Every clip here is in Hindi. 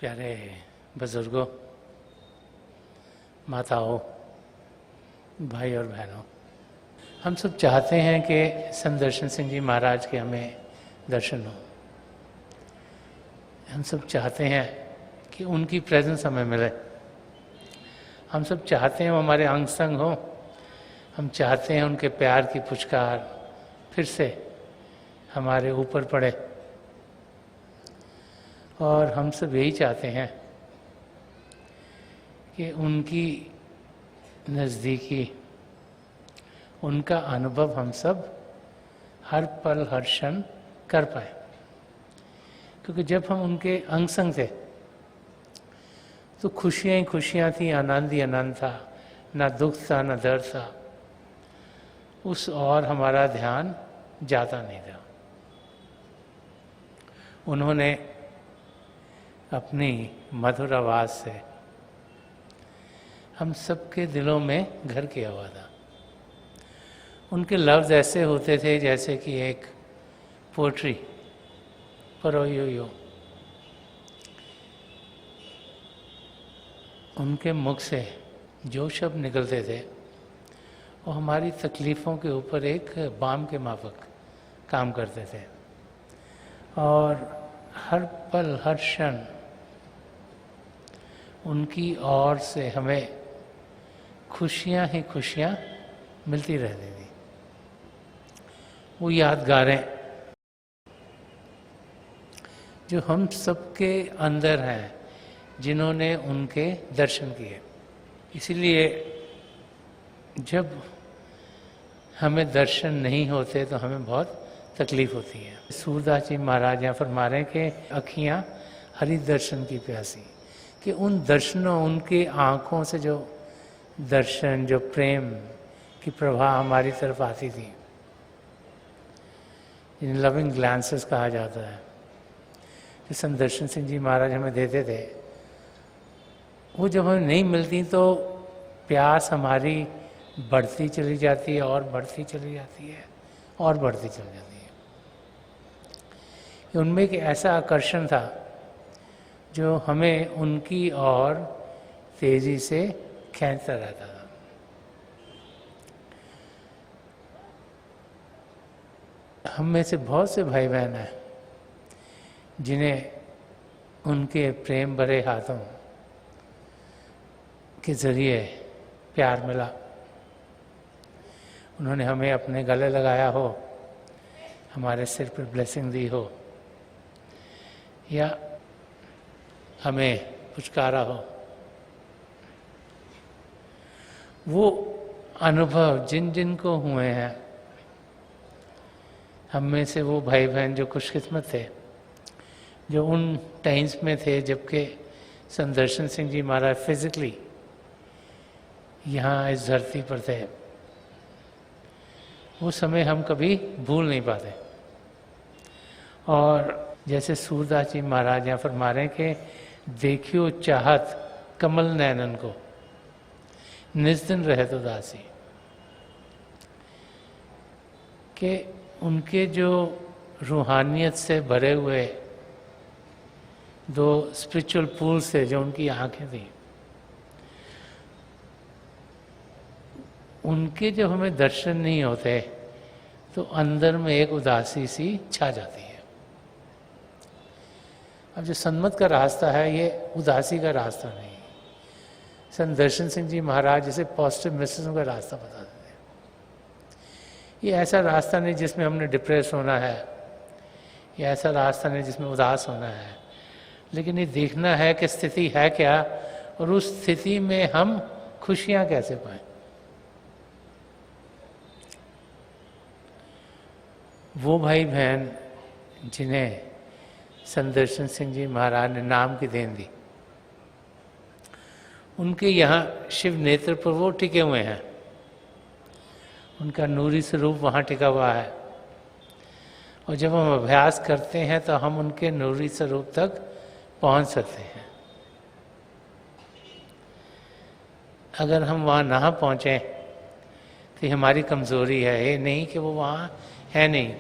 प्यारे बुजुर्गों, माताओं, भाई और बहनों, हम सब चाहते हैं कि संदर्शन सिंह जी महाराज के हमें दर्शन हो। हम सब चाहते हैं कि उनकी प्रेजेंस हमें मिले। हम सब चाहते हैं वो हमारे अंग संग हो। हम चाहते हैं उनके प्यार की पुचकार फिर से हमारे ऊपर पड़े। और हम सब यही चाहते हैं कि उनकी नज़दीकी, उनका अनुभव हम सब हर पल हर क्षण कर पाए। क्योंकि जब हम उनके अंग संग थे तो खुशियाँ ही खुशियाँ थी, आनंद ही आनंद था, ना दुख था ना दर्द था। उस और हमारा ध्यान जाता नहीं था। उन्होंने अपनी मधुर आवाज़ से हम सबके दिलों में घर किया हुआ था। उनके लफ्ज़ ऐसे होते थे जैसे कि एक पोट्री परोयो। उनके मुख से जो शब्द निकलते थे वो हमारी तकलीफ़ों के ऊपर एक बाम के माफक काम करते थे। और हर पल हर क्षण उनकी ओर से हमें खुशियाँ ही खुशियाँ मिलती रहती थी। वो यादगारें जो हम सबके अंदर हैं जिन्होंने उनके दर्शन किए। इसीलिए जब हमें दर्शन नहीं होते तो हमें बहुत तकलीफ़ होती है। सूरदास जी महाराज यहाँ फरमा रहे हैं कि अखियाँ हरि दर्शन की प्यासी, कि उन दर्शनों, उनकी आँखों से जो दर्शन, जो प्रेम की प्रभा हमारी तरफ आती थी, इन लविंग ग्लांसेस कहा जाता है, जो संदर्शन सिंह जी महाराज हमें देते थे, वो जब हमें नहीं मिलती तो प्यास हमारी बढ़ती चली जाती है और बढ़ती चली जाती है और बढ़ती चली जाती है। उनमें एक ऐसा आकर्षण था जो हमें उनकी ओर तेजी से खींचता रहता था। हम में से बहुत से भाई बहन हैं जिन्हें उनके प्रेम भरे हाथों के जरिए प्यार मिला। उन्होंने हमें अपने गले लगाया हो, हमारे सिर पर ब्लेसिंग दी हो, या हमें पुचकारा हो। वो अनुभव जिन जिन को हुए हैं, हम में से वो भाई बहन जो खुशकिस्मत थे, जो उन टाइम्स में थे जबकि संदर्शन सिंह जी महाराज फिजिकली यहाँ इस धरती पर थे, वो समय हम कभी भूल नहीं पाते। और जैसे सूरदास जी महाराज यहाँ फरमा रहे हैं कि देखियो चाहत कमल नैनन को, निज दिन रहे तो दासी, कि उनके जो रूहानियत से भरे हुए दो स्पिरिचुअल पूल से जो उनकी आंखें थी, उनके जब हमें दर्शन नहीं होते तो अंदर में एक उदासी सी छा जाती है। अब जो सन्मत का रास्ता है ये उदासी का रास्ता नहीं। संदर्शन सिंह जी महाराज जैसे पॉजिटिव मैसेज का रास्ता बताते थे। ये ऐसा रास्ता नहीं जिसमें हमने डिप्रेस होना है, ये ऐसा रास्ता नहीं जिसमें उदास होना है, लेकिन ये देखना है कि स्थिति है क्या और उस स्थिति में हम खुशियाँ कैसे पाएं। वो भाई बहन जिन्हें संदर्शन सिंह जी महाराज ने नाम की देन दी, उनके यहाँ शिव नेत्र पर वो टिके हुए हैं, उनका नूरी स्वरूप वहाँ टिका हुआ है। और जब हम अभ्यास करते हैं तो हम उनके नूरी स्वरूप तक पहुँच सकते हैं। अगर हम वहाँ ना पहुँचें तो हमारी कमज़ोरी है, ये नहीं कि वो वहाँ है नहीं।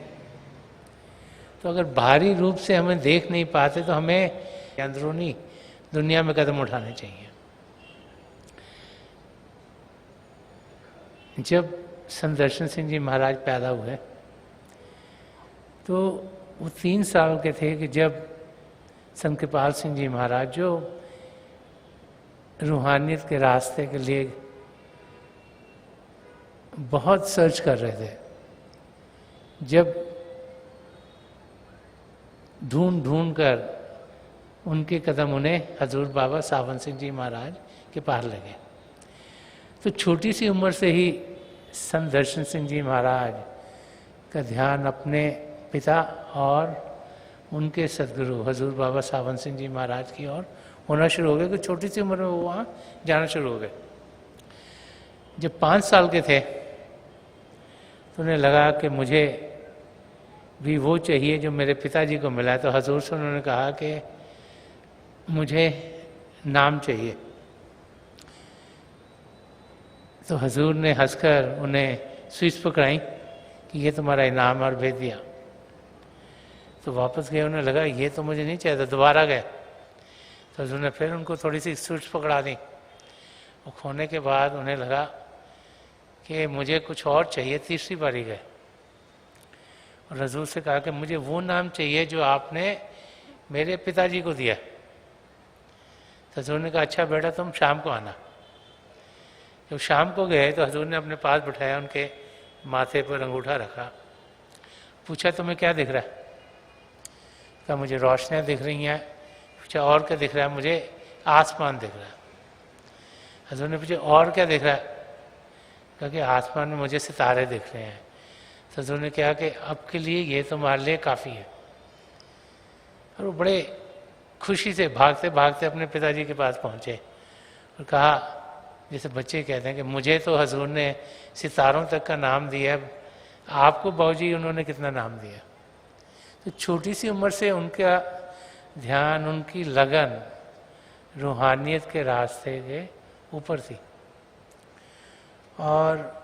तो अगर बाहरी रूप से हमें देख नहीं पाते तो हमें अंदरूनी दुनिया में कदम उठाने चाहिए। जब संत दर्शन सिंह जी महाराज पैदा हुए तो वो 3 साल के थे कि जब संत कृपाल सिंह जी महाराज जो रूहानियत के रास्ते के लिए बहुत सर्च कर रहे थे, जब ढूंढ ढूंढ कर उनके कदम उन्हें हजूर बाबा सावन सिंह जी महाराज के पार लगे, तो छोटी सी उम्र से ही संत दर्शन सिंह जी महाराज का ध्यान अपने पिता और उनके सदगुरु हजूर बाबा सावन सिंह जी महाराज की ओर होना शुरू हो गया कि छोटी सी उम्र में वो वहाँ जाना शुरू हो गए। जब 5 साल के थे तो उन्हें लगा कि मुझे भी वो चाहिए जो मेरे पिताजी को मिला है, तो हजूर से उन्होंने कहा कि मुझे नाम चाहिए। तो हजूर ने हंसकर उन्हें स्विच पकड़ाई कि ये तुम्हारा इनाम और भेज दिया। तो वापस गए, उन्हें लगा ये तो मुझे नहीं चाहिए, तो दोबारा गए तो हजूर ने फिर उनको थोड़ी सी स्विच पकड़ा दी। वो खोने के बाद उन्हें लगा कि मुझे कुछ और चाहिए। तीसरी बारी गए और हजूर से कहा कि मुझे वो नाम चाहिए जो आपने मेरे पिताजी को दिया। तो हजूर ने कहा अच्छा बेटा तुम शाम को आना। जब शाम को गए तो हजूर ने अपने पास बिठाया, उनके माथे पर अंगूठा रखा, पूछा तुम्हें क्या दिख रहा है? कहा मुझे रोशनियाँ दिख रही हैं। पूछा और क्या दिख रहा है? मुझे आसमान दिख रहा है। हजूर ने पूछा और क्या दिख रहा है? कहा कि आसमान में मुझे सितारे दिख रहे हैं। तो हजूर ने कहा कि अब के लिए ये तुम्हारे लिए काफ़ी है। और वो बड़े खुशी से भागते भागते अपने पिताजी के पास पहुँचे और कहा जैसे बच्चे कहते हैं कि मुझे तो हजूर ने सितारों तक का नाम दिया, आपको बाबूजी उन्होंने कितना नाम दिया। तो छोटी सी उम्र से उनका ध्यान, उनकी लगन रूहानियत के रास्ते के ऊपर थी। और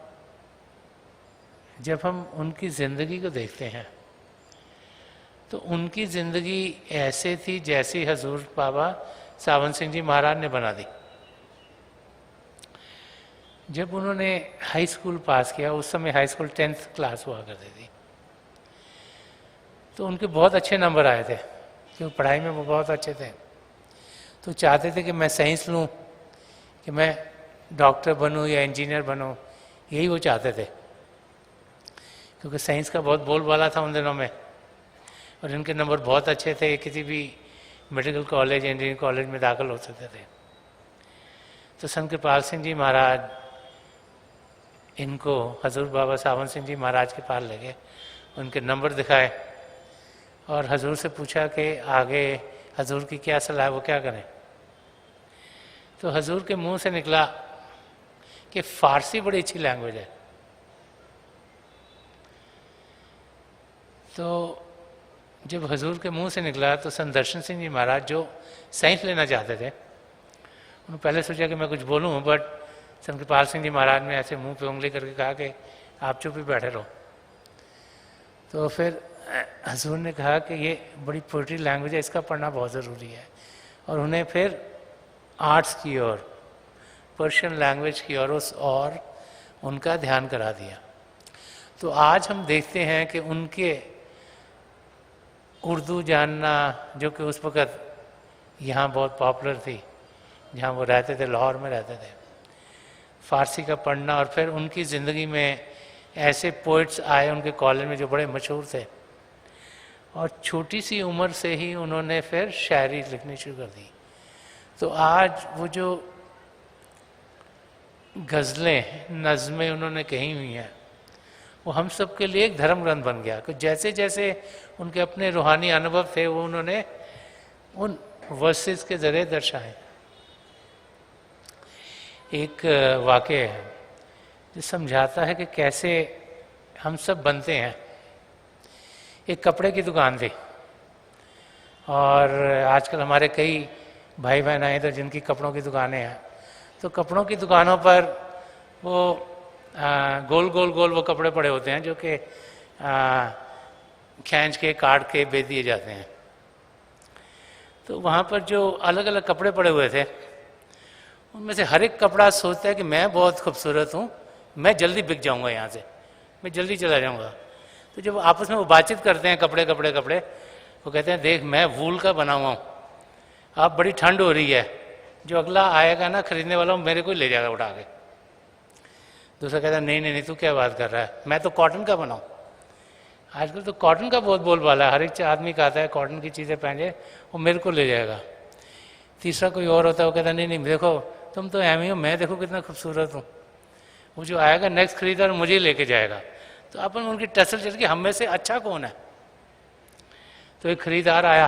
जब हम उनकी ज़िंदगी को देखते हैं तो उनकी ज़िंदगी ऐसे थी जैसी हजूर बाबा सावन सिंह जी महाराज ने बना दी। जब उन्होंने हाई स्कूल पास किया, उस समय हाई स्कूल 10th क्लास हुआ करती थी, तो उनके बहुत अच्छे नंबर आए थे क्योंकि पढ़ाई में वो बहुत अच्छे थे। तो चाहते थे कि मैं साइंस लूँ, कि मैं डॉक्टर बनूँ या इंजीनियर बनूँ, यही वो चाहते थे क्योंकि साइंस का बहुत बोलबाला था उन दिनों में और इनके नंबर बहुत अच्छे थे, किसी भी मेडिकल कॉलेज इंजीनियरिंग कॉलेज में दाखिल हो सकते थे। तो संत कृपाल सिंह जी महाराज इनको हजूर बाबा सावन सिंह जी महाराज के पास ले गए, उनके नंबर दिखाए और हजूर से पूछा कि आगे हजूर की क्या सलाह है, वो क्या करें। तो हजूर के मुंह से निकला कि फारसी बड़ी अच्छी लैंग्वेज है। तो जब हजूर के मुंह से निकला तो संत दर्शन सिंह जी महाराज जो साइंस लेना चाहते थे, उन्होंने पहले सोचा कि मैं कुछ बोलूँ, बट संत कृपाल सिंह जी महाराज ने ऐसे मुंह पे उंगली करके कहा कि आप चुप ही बैठे रहो। तो फिर हजूर ने कहा कि ये बड़ी पोइट्री लैंग्वेज है, इसका पढ़ना बहुत ज़रूरी है, और उन्हें फिर आर्ट्स की ओर, पर्शियन लैंग्वेज की ओर और उनका ध्यान करा दिया। तो आज हम देखते हैं कि उनके उर्दू जानना, जो कि उस वक़्त यहाँ बहुत पॉपुलर थी, जहाँ वो रहते थे, लाहौर में रहते थे, फ़ारसी का पढ़ना, और फिर उनकी ज़िंदगी में ऐसे पोइट्स आए उनके कॉलेज में जो बड़े मशहूर थे, और छोटी सी उम्र से ही उन्होंने फिर शायरी लिखनी शुरू कर दी। तो आज वो जो गज़लें, नज़में उन्होंने कही हुई हैं, वो हम सब के लिए एक धर्म ग्रंथ बन गया कि जैसे जैसे उनके अपने रूहानी अनुभव थे वो उन्होंने उन वर्सेस के ज़रिए दर्शाए। एक वाक़या है जो समझाता है कि कैसे हम सब बनते हैं। एक कपड़े की दुकान थी और आजकल हमारे कई भाई बहन आए इधर जिनकी कपड़ों की दुकानें हैं। तो कपड़ों की दुकानों पर वो गोल गोल गोल वो कपड़े पड़े होते हैं जो कि खींच के काट के बेच दिए जाते हैं। तो वहाँ पर जो अलग अलग कपड़े पड़े हुए थे, उनमें से हर एक कपड़ा सोचता है कि मैं बहुत खूबसूरत हूँ, मैं जल्दी बिक जाऊँगा यहाँ से, मैं जल्दी चला जाऊँगा। तो जब आपस में वो बातचीत करते हैं कपड़े कपड़े कपड़े, वो कहते हैं देख मैं वूल का बना हुआ हूँ, अब बड़ी ठंड हो रही है, जो अगला आएगा ना खरीदने वाला मेरे को ले जाएगा उठा के। दूसरा कहता है नहीं नहीं नहीं, तू क्या बात कर रहा है, मैं तो कॉटन का बनाऊँ। आजकल तो कॉटन का बहुत बोलबाला है, हर एक आदमी कहता है कॉटन की चीज़ें पहने, वो मेरे को ले जाएगा। तीसरा कोई और होता है, वो कहता नहीं नहीं देखो तुम तो एम ही हो, मैं देखो कितना खूबसूरत हूँ, वो जो आएगा नेक्स्ट खरीदार मुझे ही लेके जाएगा। तो अपन उनकी टसल चल के हम में से अच्छा कौन है। तो एक खरीदार आया,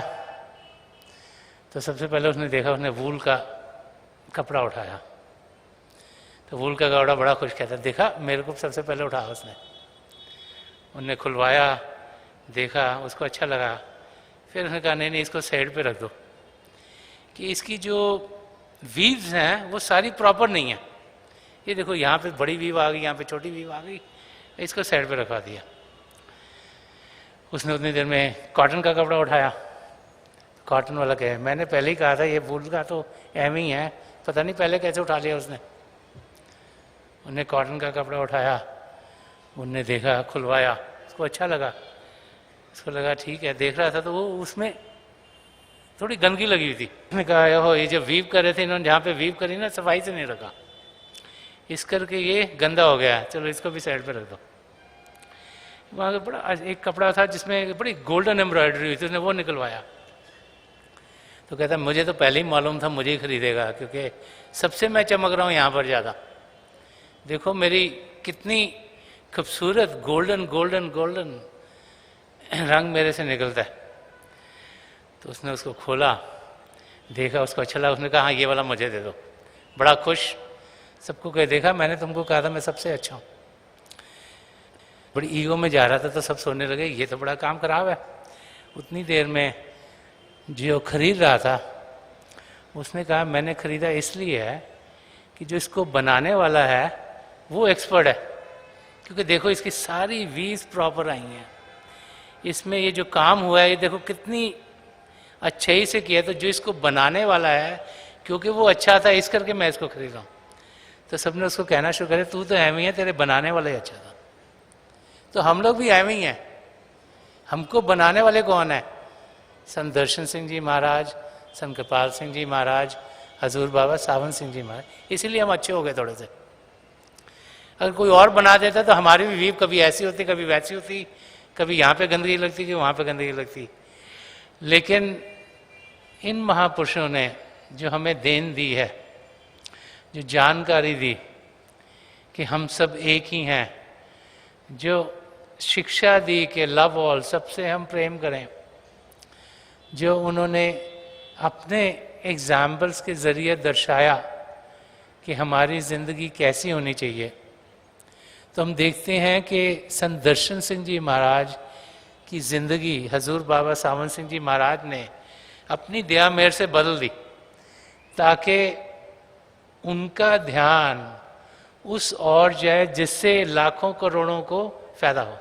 तो सबसे पहले उसने देखा, उसने वूल का कपड़ा उठाया, तो वूल का कपड़ा बड़ा खुश, कहता देखा मेरे को सबसे पहले उठाया उसने। उनने खुलवाया, देखा, उसको अच्छा लगा, फिर उसने कहा नहीं नहीं इसको साइड पे रख दो, कि इसकी जो वीव्स हैं वो सारी प्रॉपर नहीं है, ये देखो यहाँ पे बड़ी वीव आ गई, यहाँ पे छोटी वीव आ गई, इसको साइड पे रखवा दिया। उसने उतनी देर में कॉटन का कपड़ा उठाया, कॉटन वाला कहे मैंने पहले ही कहा था ये वूल का तो एम ही है, पता नहीं पहले कैसे उठा लिया उसने। उन्हें कॉटन का कपड़ा उठाया, उनने देखा, खुलवाया, उसको अच्छा लगा, उसको लगा ठीक है, देख रहा था तो वो उसमें थोड़ी गंदगी लगी हुई थी। उसने कहा हो ये जो वीव कर रहे थे इन्होंने जहाँ पे वीव करी ना सफाई से नहीं रखा, इस करके ये गंदा हो गया, चलो इसको भी साइड पे रख दो। वहाँ बड़ा एक कपड़ा था जिसमें बड़ी गोल्डन एम्ब्रॉयडरी हुई थी, उसने वो निकलवाया। तो कहता मुझे तो पहले ही मालूम था मुझे ही खरीदेगा, क्योंकि सबसे मैं चमक रहा हूँ यहाँ पर ज़्यादा, देखो मेरी कितनी खूबसूरत गोल्डन गोल्डन गोल्डन रंग मेरे से निकलता है। तो उसने उसको खोला, देखा, उसको अच्छा लगा, उसने कहा हाँ ये वाला मुझे दे दो। बड़ा खुश, सबको कह देखा मैंने तुमको कहा था मैं सबसे अच्छा हूँ। बड़ी ईगो में जा रहा था तो सब सोचने लगे ये तो बड़ा काम खराब है। उतनी देर में जो खरीद रहा था उसने कहा मैंने खरीदा इसलिए है कि जो इसको बनाने वाला है वो एक्सपर्ट है, क्योंकि देखो इसकी सारी वीज प्रॉपर आई हैं, इसमें ये जो काम हुआ है ये देखो कितनी अच्छाई से किया। तो जो इसको बनाने वाला है क्योंकि वो अच्छा था इस करके मैं इसको खरीद रहा हूँ। तो सबने उसको कहना शुरू करे तू तो एम ही है, तेरे बनाने वाला ही अच्छा था। तो हम लोग भी एम ही हैं, हमको बनाने वाले कौन है? संत दर्शन सिंह जी महाराज, संत कृपाल सिंह जी महाराज, हजूर बाबा सावन सिंह जी महाराज, इसीलिए हम अच्छे हो गए थोड़े से। अगर कोई और बना देता तो हमारी भी वीव कभी ऐसी होती कभी वैसी होती, कभी यहाँ पे गंदगी लगती कि वहाँ पे गंदगी लगती। लेकिन इन महापुरुषों ने जो हमें देन दी है, जो जानकारी दी कि हम सब एक ही हैं, जो शिक्षा दी कि लव ऑल, सबसे हम प्रेम करें, जो उन्होंने अपने एग्जाम्पल्स के ज़रिए दर्शाया कि हमारी ज़िंदगी कैसी होनी चाहिए, तो हम देखते हैं कि संत दर्शन सिंह जी महाराज की ज़िंदगी हजूर बाबा सावन सिंह जी महाराज ने अपनी दया मेहर से बदल दी, ताकि उनका ध्यान उस और जाए जिससे लाखों करोड़ों को फायदा हो।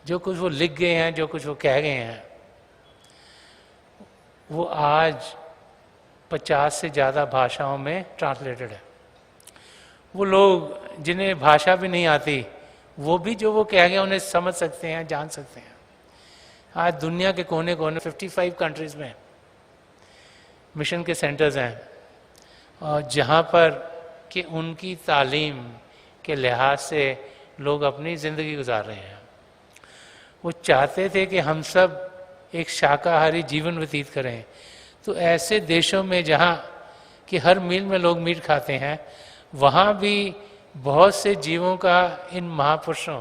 जो कुछ वो लिख गए हैं, जो कुछ वो कह गए हैं, वो आज 50 से ज़्यादा भाषाओं में ट्रांसलेटेड है। वो लोग जिन्हें भाषा भी नहीं आती वो भी जो वो कह गए उन्हें समझ सकते हैं, जान सकते हैं। आज दुनिया के कोने कोने 55 कंट्रीज़ में मिशन के सेंटर्स हैं, और जहाँ पर कि उनकी तालीम के लिहाज से लोग अपनी ज़िंदगी गुजार रहे हैं। वो चाहते थे कि हम सब एक शाकाहारी जीवन व्यतीत करें, तो ऐसे देशों में जहाँ कि हर मील में लोग मीट खाते हैं, वहाँ भी बहुत से जीवों का इन महापुरुषों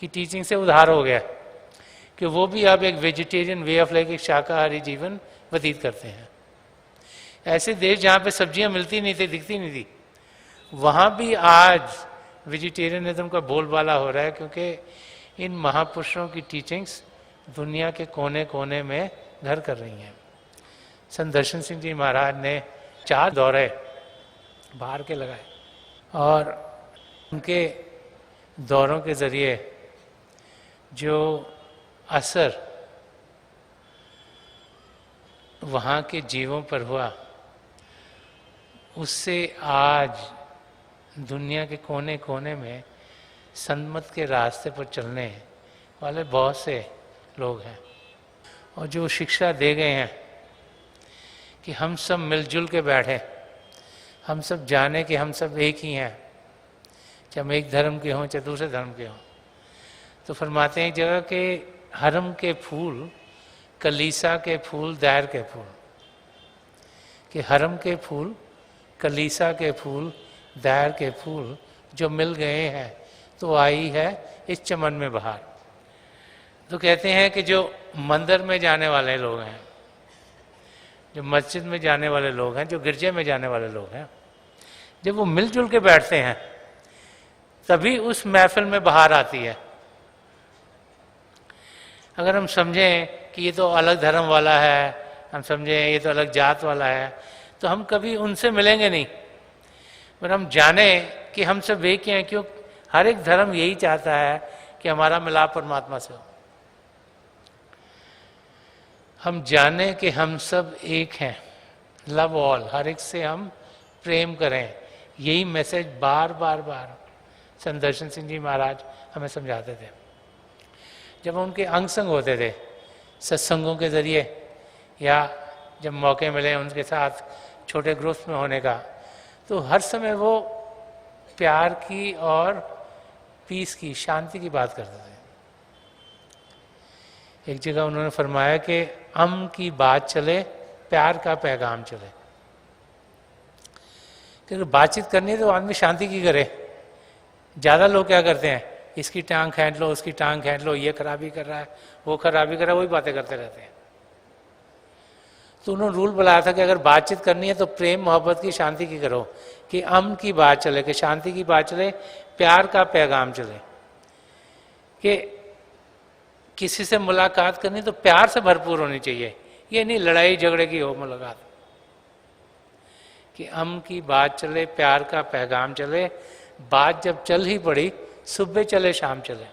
की टीचिंग से उद्धार हो गया कि वो भी अब एक वेजिटेरियन वे ऑफ लाइफ, एक शाकाहारी जीवन व्यतीत करते हैं। ऐसे देश जहाँ पे सब्जियाँ मिलती नहीं थी, दिखती नहीं थी, वहाँ भी आज वेजिटेरियनिज्म का बोलबाला हो रहा है, क्योंकि इन महापुरुषों की टीचिंग्स दुनिया के कोने कोने में घर कर रही हैं। संत दर्शन सिंह जी महाराज ने 4 दौरे बाहर के लगाए, और उनके दौरों के ज़रिए जो असर वहाँ के जीवों पर हुआ, उससे आज दुनिया के कोने कोने में सन्मत के रास्ते पर चलने वाले बहुत से लोग हैं। और जो शिक्षा दे गए हैं कि हम सब मिलजुल के बैठे, हम सब जाने कि हम सब एक ही हैं, चाहे हम एक धर्म के हों चाहे दूसरे धर्म के हों। तो फरमाते हैं एक जगह के हरम के फूल, कलीसा के फूल, दैर के फूल, कि हरम के फूल, कलीसा के फूल, दैर के फूल जो मिल गए हैं तो आई है इस चमन में बहार। तो कहते हैं कि जो मंदिर में जाने वाले लोग हैं, जो मस्जिद में जाने वाले लोग हैं, जो गिरजे में जाने वाले लोग हैं, जब वो मिलजुल के बैठते हैं तभी उस महफिल में बहार आती है। अगर हम समझें कि ये तो अलग धर्म वाला है, हम समझें ये तो अलग जात वाला है, तो हम कभी उनसे मिलेंगे नहीं। पर हम जाने कि हम सब एक ही हैं, क्यों? हर एक धर्म यही चाहता है कि हमारा मिलाप परमात्मा से हो। हम जाने कि हम सब एक हैं, लव ऑल, हर एक से हम प्रेम करें। यही मैसेज बार बार बार संत दर्शन सिंह जी महाराज हमें समझाते थे। जब उनके अंग संग होते थे सत्संगों के ज़रिए, या जब मौके मिले उनके साथ छोटे ग्रुप्स में होने का, तो हर समय वो प्यार की और पीस की, शांति की बात करते थे। एक जगह उन्होंने फरमाया कि अमन की बात चले, प्यार का पैगाम चले। क्योंकि बातचीत करनी है तो आदमी शांति की करे। ज़्यादा लोग क्या करते हैं, इसकी टांग खींच लो, उसकी टांग खींच लो, ये खराबी कर रहा है, वो खराबी कर रहा है, वही बातें करते रहते हैं। तो उन्होंने रूल बनाया था कि अगर बातचीत करनी है तो प्रेम मोहब्बत की, शांति की करो, कि अमन की बात चले, कि शांति की बात चले, प्यार का पैगाम चले। कि किसी से मुलाकात करनी तो प्यार से भरपूर होनी चाहिए, ये नहीं लड़ाई झगड़े की हो मुलाकात। कि अमन की बात चले, प्यार का पैगाम चले। बात जब चल ही पड़ी, सुबह चले शाम चले।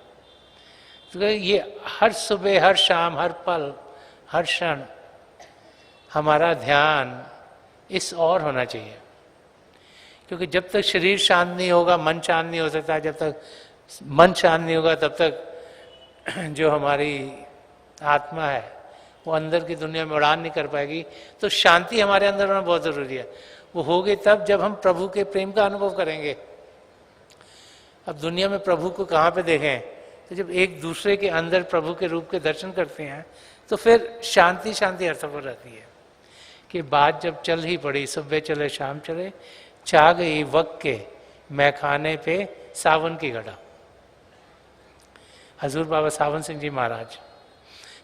तो ये हर सुबह, हर शाम, हर पल, हर क्षण हमारा ध्यान इस और होना चाहिए। क्योंकि जब तक शरीर शांत नहीं होगा, मन शांत नहीं हो सकता। जब तक मन शांत नहीं होगा तब तक जो हमारी आत्मा है वो अंदर की दुनिया में उड़ान नहीं कर पाएगी। तो शांति हमारे अंदर होना बहुत ज़रूरी है। वो होगी तब जब हम प्रभु के प्रेम का अनुभव करेंगे। अब दुनिया में प्रभु को कहाँ पे देखें? तो जब एक दूसरे के अंदर प्रभु के रूप के दर्शन करते हैं तो फिर शांति शांति अर्थपूर्ण रहती है। कि बात जब चल ही पड़ी, सुबह चले शाम चले, छा गई वक्त के मैखाने पे सावन की घटा। हजूर बाबा सावन सिंह जी महाराज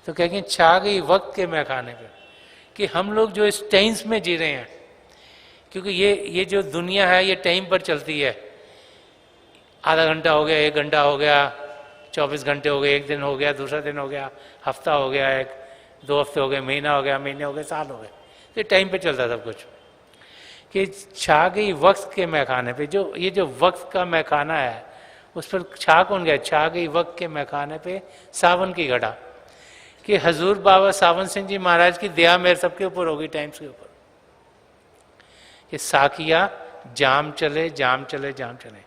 तो कहेंगे छा गई वक्त के मैखाने पे, कि हम लोग जो इस टाइम्स में जी रहे हैं, क्योंकि ये जो दुनिया है ये टाइम पर चलती है। आधा घंटा हो गया, 1 घंटा हो गया, 24 घंटे हो गए, 1 दिन हो गया, दूसरा दिन हो गया, हफ्ता हो गया, 1-2 हफ्ते हो गए, महीना हो गया, महीने हो गए, साल हो गए। तो टाइम पे चलता सब कुछ। कि छा गई वक्त के मैखाने पे, जो ये जो वक्त का मैखाना है उस पर छा कौन गया? छा गई वक्त के मैखाने पे सावन की घटा। कि हजूर बाबा सावन सिंह जी महाराज की दया मेरे सबके ऊपर होगी, टाइम्स के ऊपर। कि साकिया जाम चले, जाम चले, जाम चले।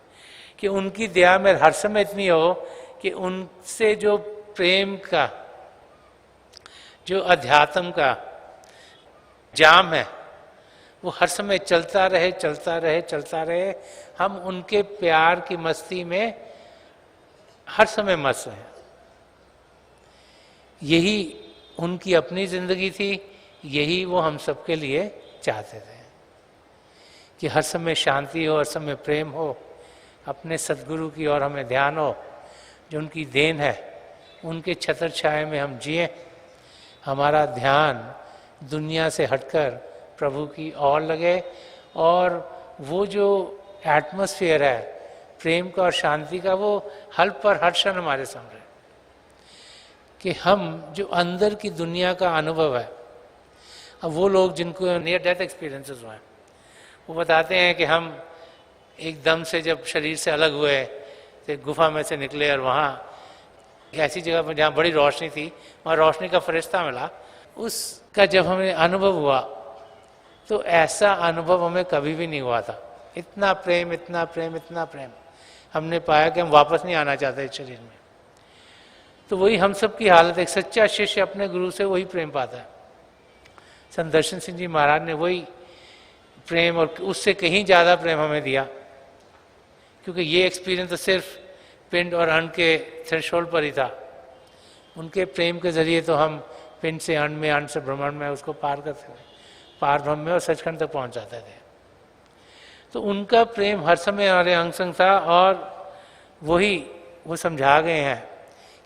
कि उनकी दया मेरे हर समय इतनी हो कि उनसे जो प्रेम का, जो अध्यात्म का जाम है वो हर समय चलता रहे, चलता रहे, चलता रहे। हम उनके प्यार की मस्ती में हर समय मस्त हैं। यही उनकी अपनी जिंदगी थी, यही वो हम सबके लिए चाहते थे। कि हर समय शांति हो, हर समय प्रेम हो, अपने सदगुरु की ओर हमें ध्यान हो, जो उनकी देन है, उनके छत्र छाया में हम जिए। हमारा ध्यान दुनिया से हटकर प्रभु की ओर लगे, और वो जो एटमॉस्फेयर है प्रेम का और शांति का, वो हर पर हर क्षण हमारे सामने। कि हम जो अंदर की दुनिया का अनुभव है, अब वो लोग जिनको नियर डेथ एक्सपीरियंसेस हुए हैं वो बताते हैं कि हम एकदम से जब शरीर से अलग हुए तो गुफा में से निकले, और वहाँ ऐसी जगह पर जहाँ बड़ी रोशनी थी, वहाँ रोशनी का फरिश्ता मिला। उसका जब हमें अनुभव हुआ तो ऐसा अनुभव हमें कभी भी नहीं हुआ था। इतना प्रेम, इतना प्रेम, इतना प्रेम हमने पाया कि हम वापस नहीं आना चाहते इस शरीर में। तो वही हम सब की हालत, एक सच्चा शिष्य अपने गुरु से वही प्रेम पाता है। संत दर्शन सिंह जी महाराज ने वही प्रेम और उससे कहीं ज़्यादा प्रेम हमें दिया, क्योंकि ये एक्सपीरियंस तो सिर्फ पिंड और अण्ड के थ्रेशोल्ड पर ही था। उनके प्रेम के जरिए तो हम पिंड से अण्ड में, अण्ड से ब्रह्मांड में उसको पार करते थे, पार ब्रह्म में और सचखंड तक पहुंच जाते थे। तो उनका प्रेम हर समय हमारे अंग संग था, और वही वो समझा गए हैं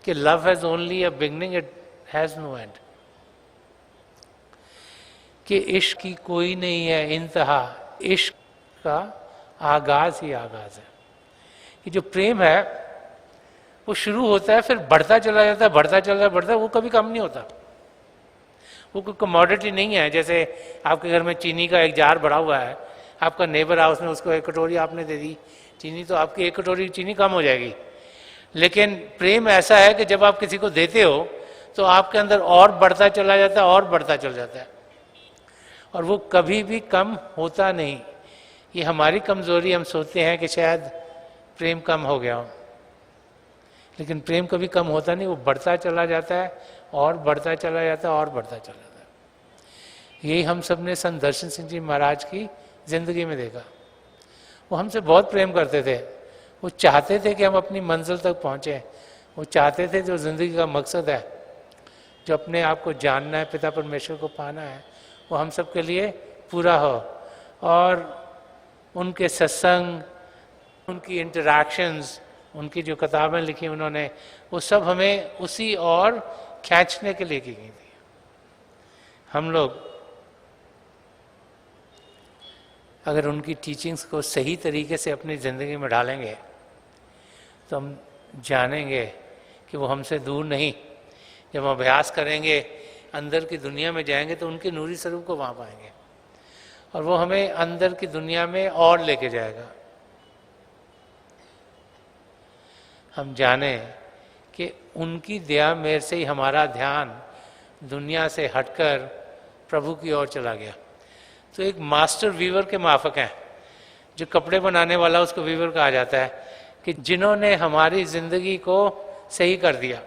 कि love has only a beginning, it has no end. कि इश्क की कोई नहीं है इंतहा, इश्क का आगाज ही आगाज है। कि जो प्रेम है वो शुरू होता है, फिर बढ़ता चला जाता है, बढ़ता चला बढ़ता है, वो कभी कम नहीं होता। वो कोई कमोडिटी नहीं है। जैसे आपके घर में चीनी का एक जार भरा हुआ है, आपका नेबर हाउस में उसको एक कटोरी आपने दे दी चीनी, तो आपकी एक कटोरी चीनी कम हो जाएगी। लेकिन प्रेम ऐसा है कि जब आप किसी को देते हो तो आपके अंदर और बढ़ता चला जाता है, और बढ़ता चला जाता है, और वो कभी भी कम होता नहीं। ये हमारी कमजोरी, हम सोचते हैं कि शायद प्रेम कम हो गया हो, लेकिन प्रेम कभी कम होता नहीं, वो बढ़ता चला जाता है, और बढ़ता चला जाता है, और बढ़ता चला जाता है। यही हम सब ने संत दर्शन सिंह जी महाराज की जिंदगी में देखा। वो हमसे बहुत प्रेम करते थे। वो चाहते थे कि हम अपनी मंजिल तक पहुँचें। वो चाहते थे जो जिंदगी का मकसद है, जो अपने आप को जानना है, पिता परमेश्वर को पाना है, वो हम सब के लिए पूरा हो। और उनके सत्संग, उनकी इंटरैक्शंस, उनकी जो किताबें लिखी उन्होंने, वो सब हमें उसी और खींचने के लिए की गई थी। हम लोग अगर उनकी टीचिंग्स को सही तरीके से अपनी ज़िंदगी में डालेंगे तो हम जानेंगे कि वो हमसे दूर नहीं। जब हम अभ्यास करेंगे, अंदर की दुनिया में जाएंगे, तो उनके नूरी स्वरूप को वहाँ पाएंगे, और वो हमें अंदर की दुनिया में और लेके जाएगा। हम जाने कि उनकी दया मेर से ही हमारा ध्यान दुनिया से हटकर प्रभु की ओर चला गया। तो एक मास्टर वीवर के माफक हैं। जो कपड़े बनाने वाला, उसको वीवर कहा जाता है, कि जिन्होंने हमारी जिंदगी को सही कर दिया।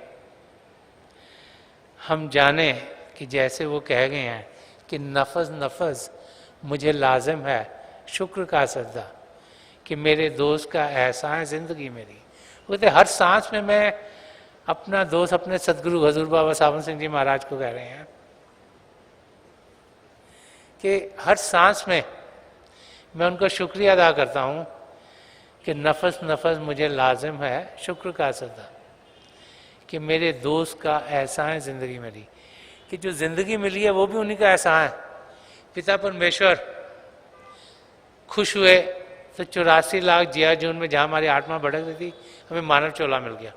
हम जाने कि जैसे वो कह गए हैं कि नफज नफज मुझे लाजिम है शुक्र का सजदा, कि मेरे दोस्त का एहसान है जिंदगी मेरी। वो कहते हर सांस में मैं अपना दोस्त, अपने सदगुरु हजूर बाबा सावन सिंह जी महाराज को कह रहे हैं कि हर सांस में मैं उनका शुक्रिया अदा करता हूँ कि नफस नफस मुझे लाजिम है शुक्र का सजदा, कि मेरे दोस्त का एहसान है ज़िंदगी मेरी। कि जो ज़िंदगी मिली है वो भी उन्हीं का एहसान है। पिता परमेश्वर खुश हुए तो 84 लाख जिया जून में जहाँ हमारी आत्मा भटक रही थी, हमें मानव चोला मिल गया।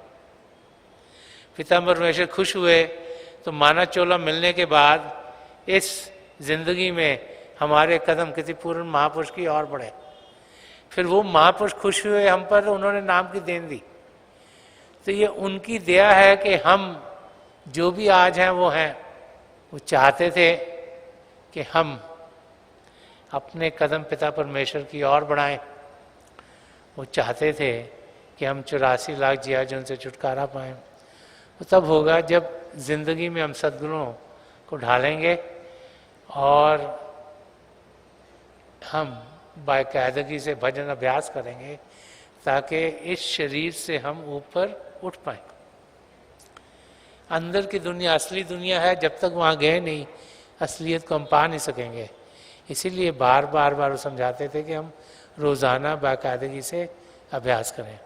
पिता परमेश्वर खुश हुए तो मानव चोला मिलने के बाद इस जिंदगी में हमारे कदम किसी पूर्ण महापुरुष की ओर बढ़े। फिर वो महापुरुष खुश हुए हम पर, तो उन्होंने नाम की देन दी। तो ये उनकी दया है कि हम जो भी आज हैं वो हैं। वो चाहते थे कि हम अपने कदम पिता परमेश्वर की ओर बढ़ाएं। वो चाहते थे कि हम 84 लाख जिया जून से छुटकारा पाएं। वो तब होगा जब जिंदगी में हम सद्गुणों को ढालेंगे और हम बाकायदगी से भजन अभ्यास करेंगे, ताकि इस शरीर से हम ऊपर उठ पाए। अंदर की दुनिया असली दुनिया है, जब तक वहाँ गए नहीं असलियत को हम पा नहीं सकेंगे। इसीलिए बार बार बार वो समझाते थे कि हम रोज़ाना बाकायदगी से अभ्यास करें।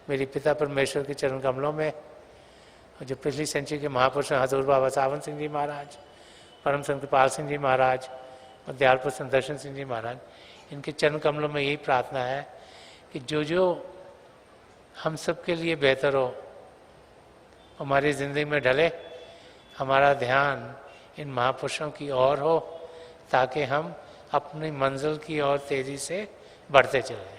मेरी पिता परमेश्वर के चरण कमलों में जो पिछली सेंचुरी के महापुरुष हजूर बाबा सावन सिंह जी महाराज, परम संत कृपाल सिंह जी महाराज और दयालपुर संत दर्शन सिंह जी महाराज, इनके चरण कमलों में यही प्रार्थना है कि जो जो हम सब के लिए बेहतर हो हमारी ज़िंदगी में ढले, हमारा ध्यान इन महापुरुषों की ओर हो, ताकि हम अपनी मंजिल की ओर तेज़ी से बढ़ते चले जाएं।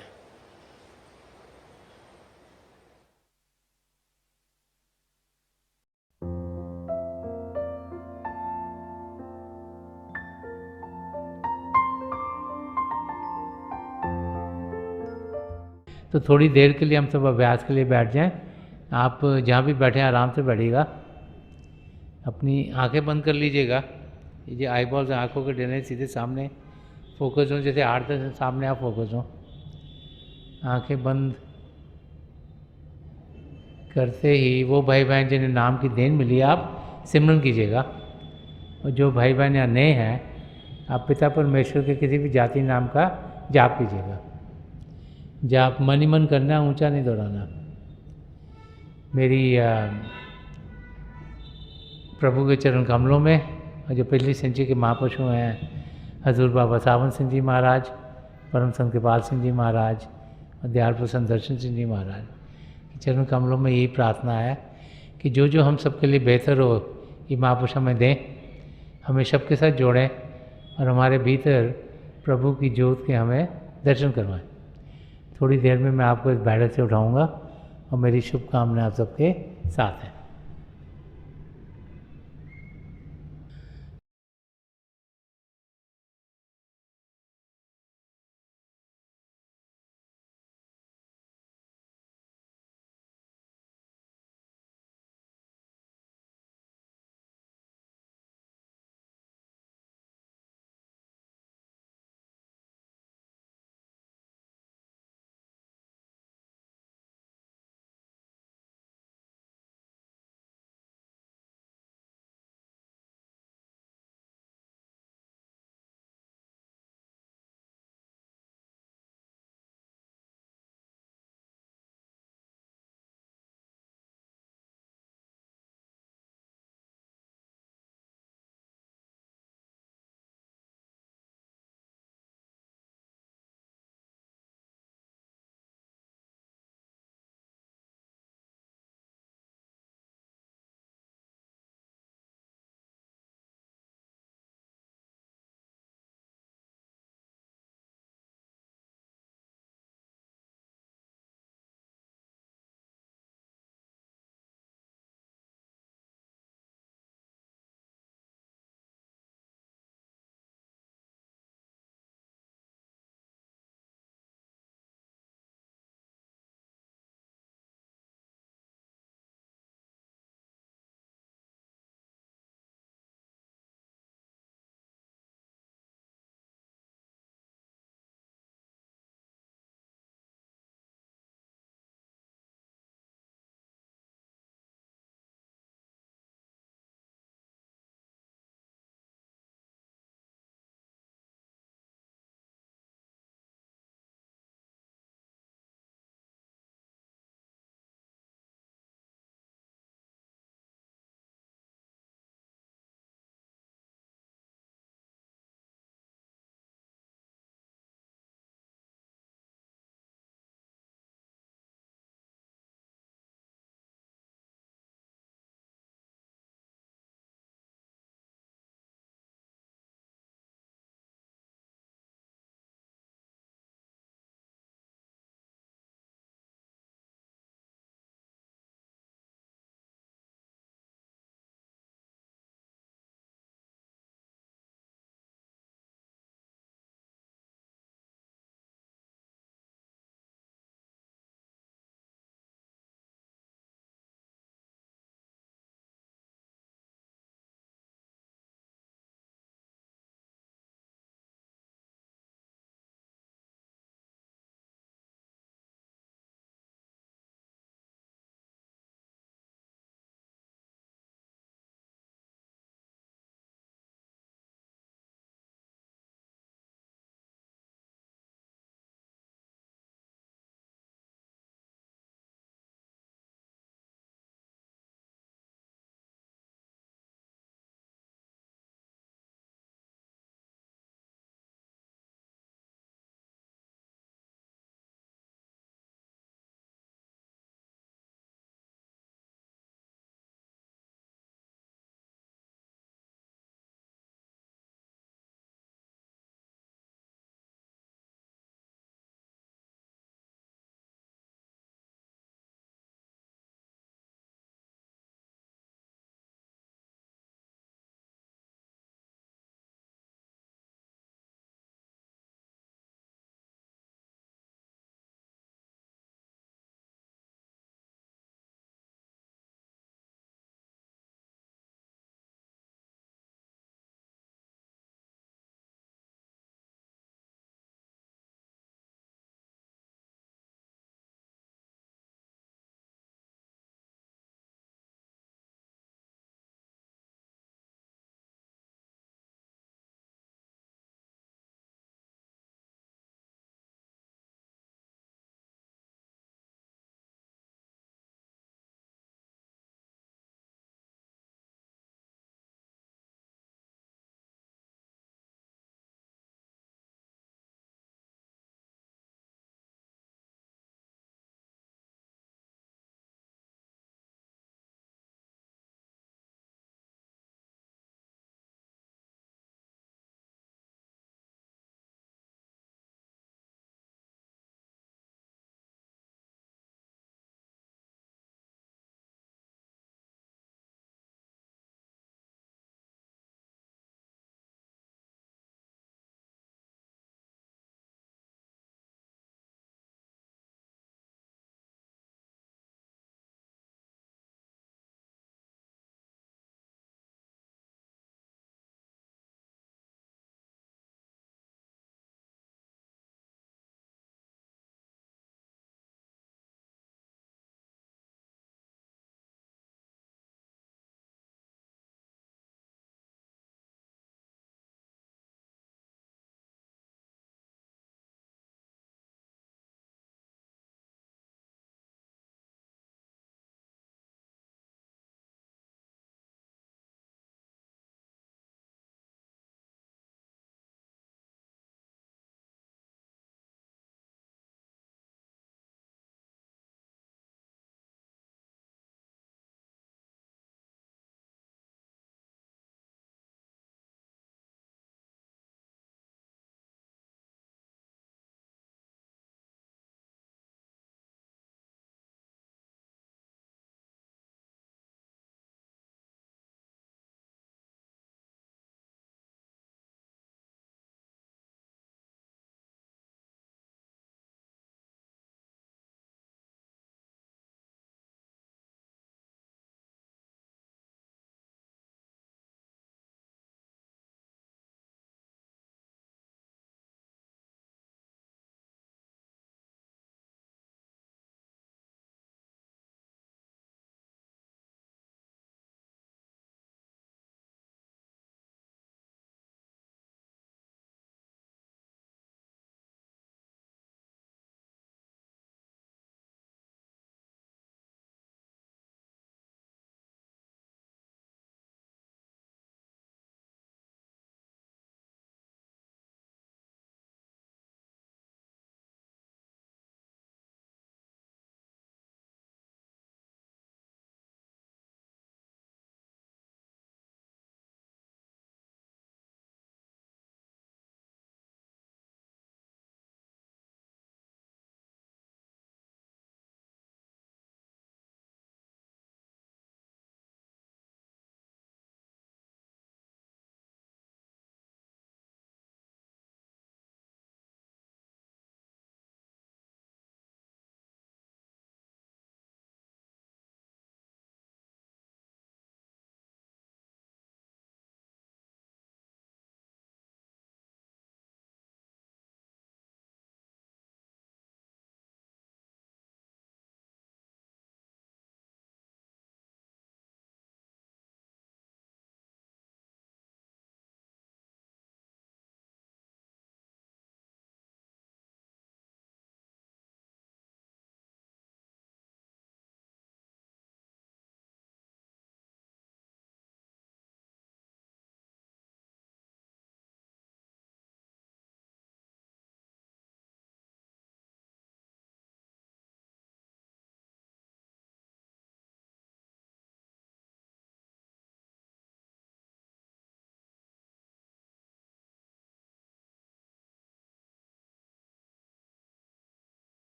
तो थोड़ी देर के लिए हम सब अभ्यास के लिए बैठ जाएं। आप जहाँ भी बैठे हैं आराम से बैठिएगा, अपनी आंखें बंद कर लीजिएगा। ये जो आई बॉल्स आँखों के डरने सीधे सामने फोकस हो, जैसे 8-10 सामने आप फोकस हो। आंखें बंद करते ही वो भाई बहन जिन्हें नाम की देन मिली आप सिमरन कीजिएगा। और जो भाई बहन यहाँ नए हैं, आप पिता परमेश्वर के किसी भी जाति नाम का जाप कीजिएगा। जाप मन ही मन करना, ऊंचा नहीं दोहराना। मेरी प्रभु के चरण कमलों में, और जो पिछली संचि के महापुरुष हैं हजूर बाबा सावन सिंह जी महाराज, परम संत कृपाल सिंह जी महाराज और दयाल प्रसन्न दर्शन सिंह जी महाराज के चरण कमलों में यही प्रार्थना है कि जो जो हम सबके लिए बेहतर हो ये महापुरुष हमें दें, हमें सबके साथ जोड़ें और हमारे भीतर प्रभु की ज्योत के हमें दर्शन करवाएं। थोड़ी देर में मैं आपको इस बैठक से उठाऊंगा और मेरी शुभकामनाएं आप सबके साथ हैं।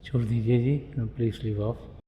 छोड़ दीजिए जी, प्लीज़ लीव ऑफ।